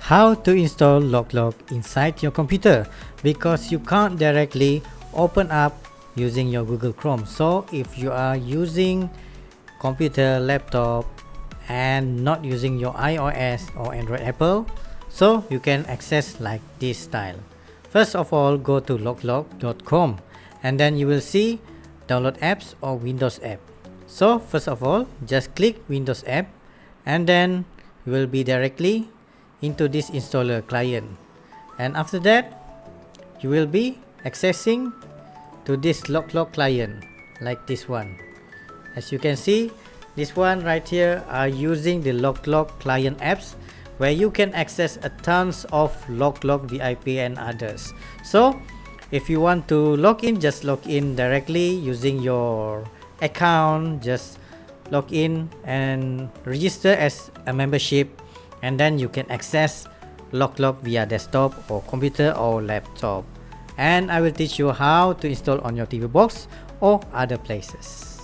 How to install Loklok inside your computer, because you can't directly open up using your Google Chrome. So if you are using computer, laptop and not using your iOS or Android Apple, so you can access like this style. First of all, go to loklok.com and then you will see download apps or Windows app. So first of all, just click Windows app and then you will be directly into this installer client, and after that you will be accessing to this Loklok client like this one. As you can see, this one right here are using the Loklok client apps where you can access a tons of Loklok VIP and others. So if you want to log in, just log in directly using your account, just log in and register as a membership, and then you can access Loklok via desktop or computer or laptop, and I will teach you how to install on your TVBOX or other places.